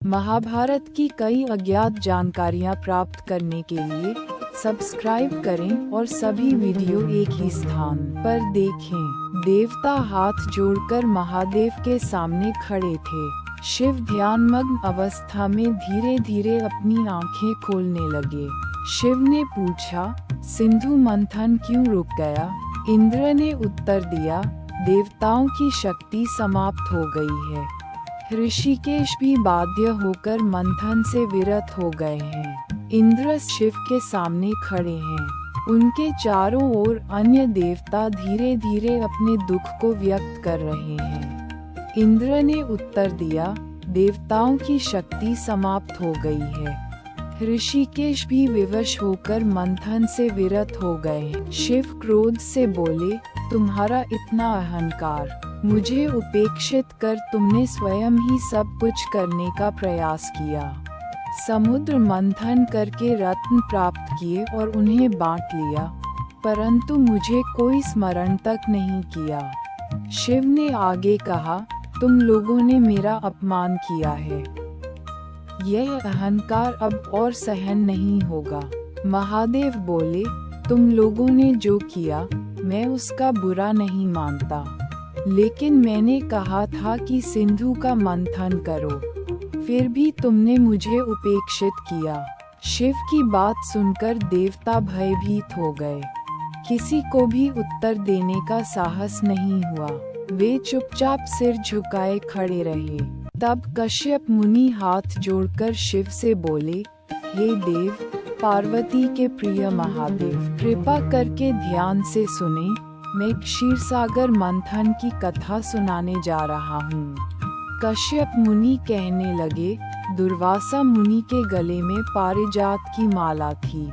महाभारत की कई अज्ञात जानकारियां प्राप्त करने के लिए सब्सक्राइब करें और सभी वीडियो एक ही स्थान पर देखें। देवता हाथ जोड़कर महादेव के सामने खड़े थे। शिव ध्यानमग्न अवस्था में धीरे धीरे अपनी आंखें खोलने लगे। शिव ने पूछा, सिंधु मंथन क्यों रुक गया? इंद्र ने उत्तर दिया, देवताओं की शक्ति समाप्त हो गई है। ऋषिकेश भी बाध्य होकर मंथन से विरत हो गए हैं। इंद्र शिव के सामने खड़े हैं। उनके चारों ओर अन्य देवता धीरे धीरे अपने दुख को व्यक्त कर रहे हैं। इंद्र ने उत्तर दिया, देवताओं की शक्ति समाप्त हो गई है। ऋषिकेश भी विवश होकर मंथन से विरत हो गए। शिव क्रोध से बोले, तुम्हारा इतना अहंकार, मुझे उपेक्षित कर तुमने स्वयं ही सब कुछ करने का प्रयास किया। समुद्र मंथन करके रत्न प्राप्त किए और उन्हें बांट लिया, परंतु मुझे कोई स्मरण तक नहीं किया। शिव ने आगे कहा, तुम लोगों ने मेरा अपमान किया है। यह अहंकार अब और सहन नहीं होगा। महादेव बोले, तुम लोगों ने जो किया मैं उसका बुरा नहीं मानता, लेकिन मैंने कहा था कि सिंधु का मंथन करो, फिर भी तुमने मुझे उपेक्षित किया। शिव की बात सुनकर देवता भयभीत हो गए। किसी को भी उत्तर देने का साहस नहीं हुआ। वे चुपचाप सिर झुकाए खड़े रहे। तब कश्यप मुनि हाथ जोड़कर शिव से बोले, हे देव, पार्वती के प्रिय महादेव, कृपा करके ध्यान से सुने। मैं क्षीरसागर मंथन की कथा सुनाने जा रहा हूँ। कश्यप मुनि कहने लगे, दुर्वासा मुनि के गले में पारिजात की माला थी।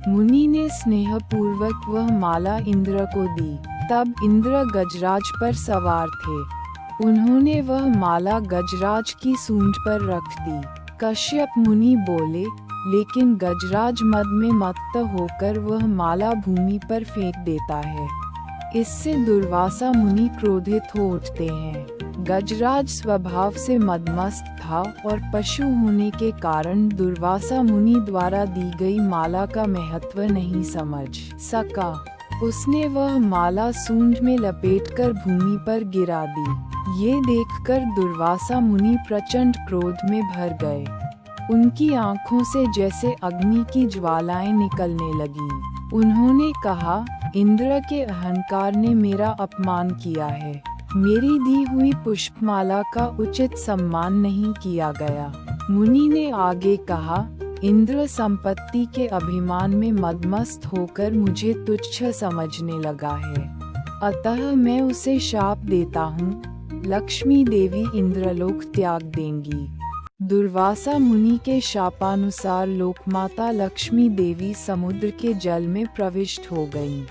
मुनि ने स्नेहपूर्वक वह माला इंद्र को दी। तब इंद्र गजराज पर सवार थे। उन्होंने वह माला गजराज की सूंड पर रख दी। कश्यप मुनि बोले, लेकिन गजराज मद में मत्त होकर वह माला भूमि पर फेंक देता है। इससे दुर्वासा मुनि क्रोधित हो उठते हैं। गजराज स्वभाव से मदमस्त था और पशु होने के कारण दुर्वासा मुनि द्वारा दी गई माला का महत्व नहीं समझ सका। उसने वह माला सूंड में लपेटकर भूमि पर गिरा दी। ये देखकर दुर्वासा मुनि प्रचंड क्रोध में भर गए। उनकी आंखों से जैसे अग्नि की ज्वालाएं निकलने लगी। उन्होंने कहा, इंद्र के अहंकार ने मेरा अपमान किया है। मेरी दी हुई पुष्पमाला का उचित सम्मान नहीं किया गया। मुनि ने आगे कहा, इंद्र संपत्ति के अभिमान में मदमस्त होकर मुझे तुच्छ समझने लगा है। अतः मैं उसे शाप देता हूँ, लक्ष्मी देवी इंद्रलोक त्याग देंगी। दुर्वासा मुनि के शापानुसार लोकमाता लक्ष्मी देवी समुद्र के जल में प्रविष्ट हो गईं।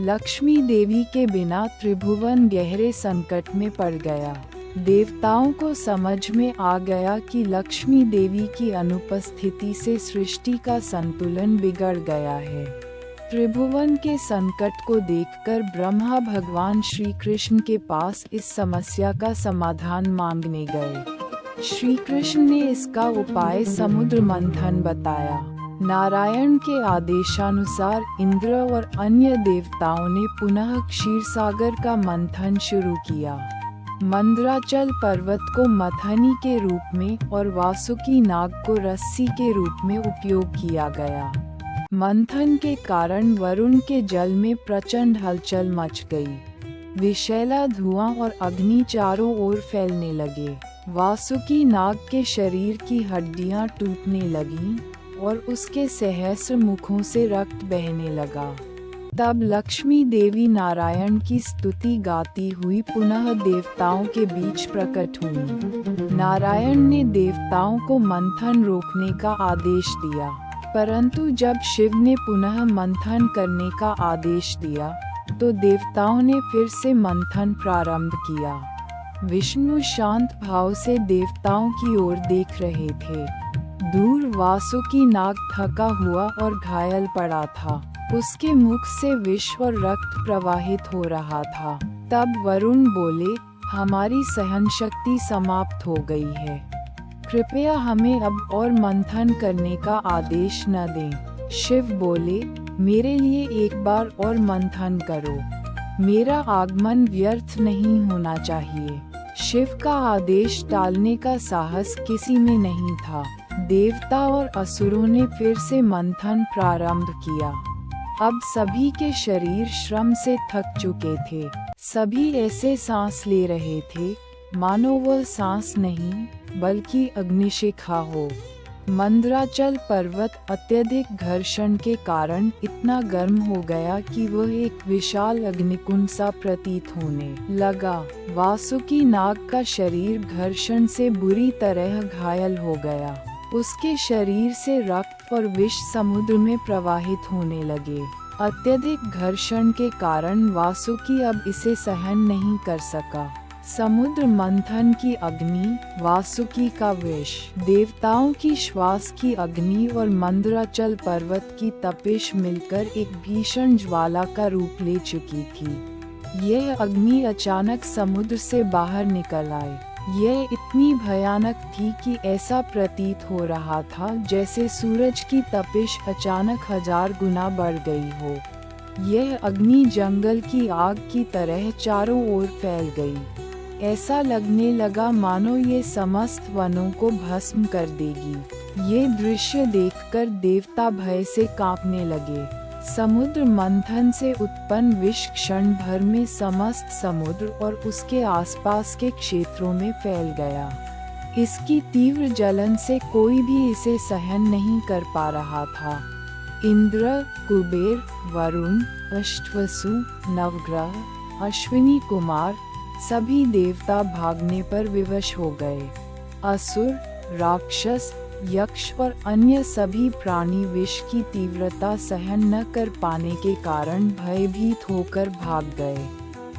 लक्ष्मी देवी के बिना त्रिभुवन गहरे संकट में पड़ गया। देवताओं को समझ में आ गया कि लक्ष्मी देवी की अनुपस्थिति से सृष्टि का संतुलन बिगड़ गया है। त्रिभुवन के संकट को देखकर ब्रह्मा भगवान श्री कृष्ण के पास इस समस्या का समाधान मांगने गए। श्री कृष्ण ने इसका उपाय समुद्र मंथन बताया। नारायण के आदेशानुसार इंद्र और अन्य देवताओं ने पुनः क्षीरसागर का मंथन शुरू किया। मंदराचल पर्वत को मथनी के रूप में और वासुकी नाग को रस्सी के रूप में उपयोग किया गया। मंथन के कारण वरुण के जल में प्रचंड हलचल मच गई। विषैला धुआं और अग्नि चारों ओर फैलने लगे। वासुकी नाग के शरीर की हड्डियां टूटने लगीं और उसके सहस्र मुखों से रक्त बहने लगा। तब लक्ष्मी देवी नारायण की स्तुति गाती हुई पुनः देवताओं के बीच प्रकट हुई। नारायण ने देवताओं को मंथन रोकने का आदेश दिया, परंतु जब शिव ने पुनः मंथन करने का आदेश दिया तो देवताओं ने फिर से मंथन प्रारंभ किया। विष्णु शांत भाव से देवताओं की ओर देख रहे थे। दूर वासुकी नाग थका हुआ और घायल पड़ा था। उसके मुख से विष और रक्त प्रवाहित हो रहा था। तब वरुण बोले, हमारी सहन शक्ति समाप्त हो गई है। कृपया हमें अब और मंथन करने का आदेश न दें। शिव बोले, मेरे लिए एक बार और मंथन करो। मेरा आगमन व्यर्थ नहीं होना चाहिए। शिव का आदेश टालने का साहस किसी में नहीं था। देवता और असुरों ने फिर से मंथन प्रारंभ किया। अब सभी के शरीर श्रम से थक चुके थे। सभी ऐसे सांस ले रहे थे मानो वह सांस नहीं बल्कि अग्निशिखा हो। मंदराचल पर्वत अत्यधिक घर्षण के कारण इतना गर्म हो गया कि वह एक विशाल अग्निकुंड सा प्रतीत होने लगा। वासुकी नाग का शरीर घर्षण से बुरी तरह घायल हो गया। उसके शरीर से रक्त और विष समुद्र में प्रवाहित होने लगे। अत्यधिक घर्षण के कारण वासुकी अब इसे सहन नहीं कर सका। समुद्र मंथन की अग्नि, वासुकी का विष, देवताओं की श्वास की अग्नि और मंदराचल पर्वत की तपिश मिलकर एक भीषण ज्वाला का रूप ले चुकी थी। यह अग्नि अचानक समुद्र से बाहर निकल आई। यह इतनी भयानक थी कि ऐसा प्रतीत हो रहा था जैसे सूरज की तपिश अचानक 1000 गुना बढ़ गई हो। यह अग्नि जंगल की आग की तरह चारों ओर फैल गई। ऐसा लगने लगा मानो ये समस्त वनों को भस्म कर देगी। ये दृश्य देखकर देवता भय से कांपने लगे। समुद्र मंथन से उत्पन्न विष क्षण भर में समस्त समुद्र और उसके आसपास के क्षेत्रों में फैल गया। इसकी तीव्र जलन से कोई भी इसे सहन नहीं कर पा रहा था। इंद्र, कुबेर, वरुण, अष्टवसु, नवग्रह, अश्विनी कुमार सभी देवता भागने पर विवश हो गए। असुर, राक्षस, यक्ष और अन्य सभी प्राणी विष की तीव्रता सहन न कर पाने के कारण भयभीत होकर भाग गए।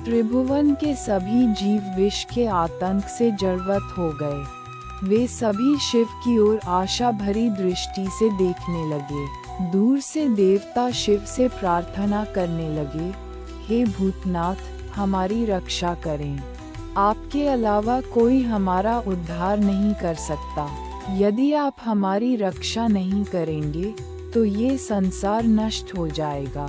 त्रिभुवन के सभी जीव विष के आतंक से जड़वत हो गए। वे सभी शिव की ओर आशा भरी दृष्टि से देखने लगे। दूर से देवता शिव से प्रार्थना करने लगे, हे भूतनाथ, हमारी रक्षा करें। आपके अलावा कोई हमारा उद्धार नहीं कर सकता। यदि आप हमारी रक्षा नहीं करेंगे तो ये संसार नष्ट हो जाएगा।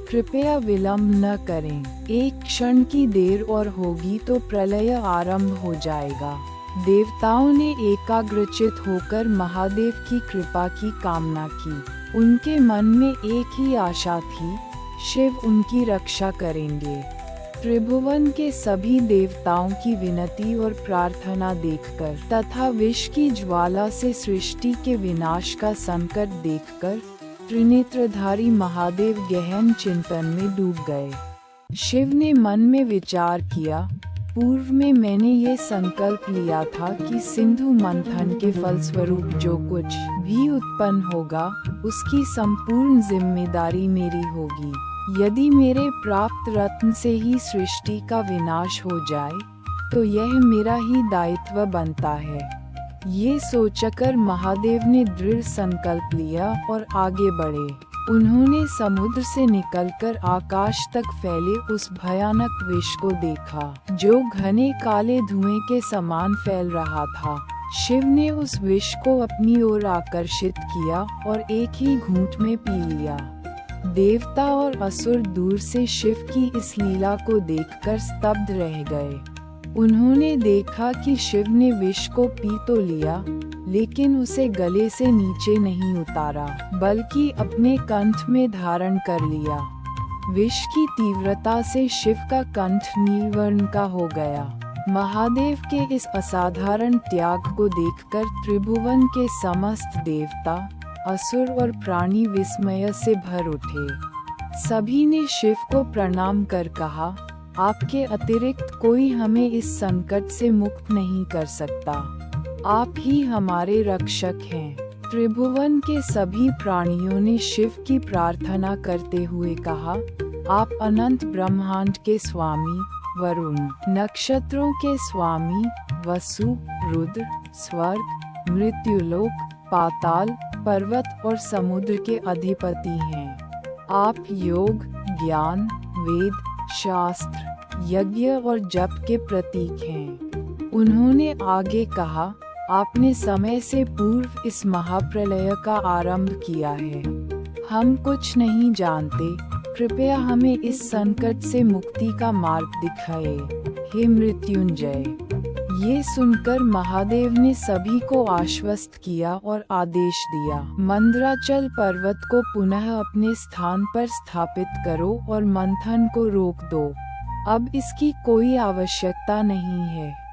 कृपया विलंब न करें। एक क्षण की देर और होगी तो प्रलय आरंभ हो जाएगा। देवताओं ने एकाग्रचित होकर महादेव की कृपा की कामना की। उनके मन में एक ही आशा थी, शिव उनकी रक्षा करेंगे। त्रिभुवन के सभी देवताओं की विनती और प्रार्थना देखकर तथा विष की ज्वाला से सृष्टि के विनाश का संकट देखकर त्रिनेत्रधारी महादेव गहन चिंतन में डूब गए। शिव ने मन में विचार किया, पूर्व में मैंने ये संकल्प लिया था कि सिंधु मंथन के फलस्वरूप जो कुछ भी उत्पन्न होगा उसकी संपूर्ण जिम्मेदारी मेरी होगी। यदि मेरे प्राप्त रत्न से ही सृष्टि का विनाश हो जाए तो यह मेरा ही दायित्व बनता है। ये सोचकर महादेव ने दृढ़ संकल्प लिया और आगे बढ़े। उन्होंने समुद्र से निकलकर आकाश तक फैले उस भयानक विष को देखा जो घने काले धुएं के समान फैल रहा था। शिव ने उस विष को अपनी ओर आकर्षित किया और एक ही घूंट में पी लिया। देवता और असुर दूर से शिव की इस लीला को देखकर स्तब्ध रह गए। उन्होंने देखा कि शिव ने विष को पी तो लिया, लेकिन उसे गले से नीचे नहीं उतारा, बल्कि अपने कंठ में धारण कर लिया। विष की तीव्रता से शिव का कंठ नीलवर्ण का हो गया। महादेव के इस असाधारण त्याग को देखकर त्रिभुवन के समस्त देवता, असुर और प्राणी विस्मय से भर उठे। सभी ने शिव को प्रणाम कर कहा, आपके अतिरिक्त कोई हमें इस संकट से मुक्त नहीं कर सकता। आप ही हमारे रक्षक हैं। त्रिभुवन के सभी प्राणियों ने शिव की प्रार्थना करते हुए कहा, आप अनंत ब्रह्मांड के स्वामी वरुण, नक्षत्रों के स्वामी वसु, रुद्र, स्वर्ग, मृत्युलोक, पाताल, पर्वत और समुद्र के अधिपति हैं। आप योग, ज्ञान, वेद, शास्त्र, यज्ञ और जप के प्रतीक हैं। उन्होंने आगे कहा, आपने समय से पूर्व इस महाप्रलय का आरंभ किया है। हम कुछ नहीं जानते, कृपया हमें इस संकट से मुक्ति का मार्ग दिखाए, हे मृत्युंजय। ये सुनकर महादेव ने सभी को आश्वस्त किया और आदेश दिया, मंदराचल पर्वत को पुनः अपने स्थान पर स्थापित करो और मंथन को रोक दो। अब इसकी कोई आवश्यकता नहीं है।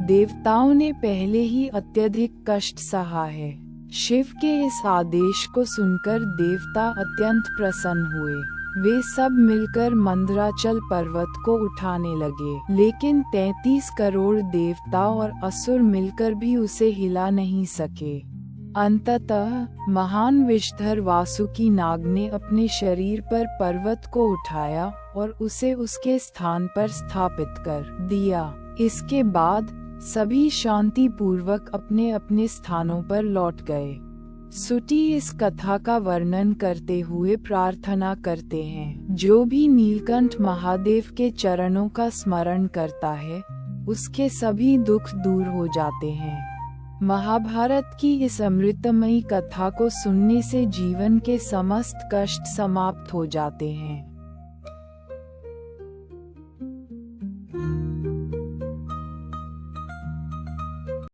देवताओं ने पहले ही अत्यधिक कष्ट सहा है। शिव के इस आदेश को सुनकर देवता अत्यंत प्रसन्न हुए। वे सब मिलकर मंदराचल पर्वत को उठाने लगे, लेकिन 33 करोड़ देवता और असुर मिलकर भी उसे हिला नहीं सके। अंततः महान विषधर वासुकी नाग ने अपने शरीर पर पर्वत को उठाया और उसे उसके स्थान पर स्थापित कर दिया। इसके बाद सभी शांति पूर्वक अपने अपने स्थानों पर लौट गए। सुटी इस कथा का वर्णन करते हुए प्रार्थना करते हैं, जो भी नीलकंठ महादेव के चरणों का स्मरण करता है, उसके सभी दुख दूर हो जाते हैं। महाभारत की इस अमृतमयी कथा को सुनने से जीवन के समस्त कष्ट समाप्त हो जाते हैं।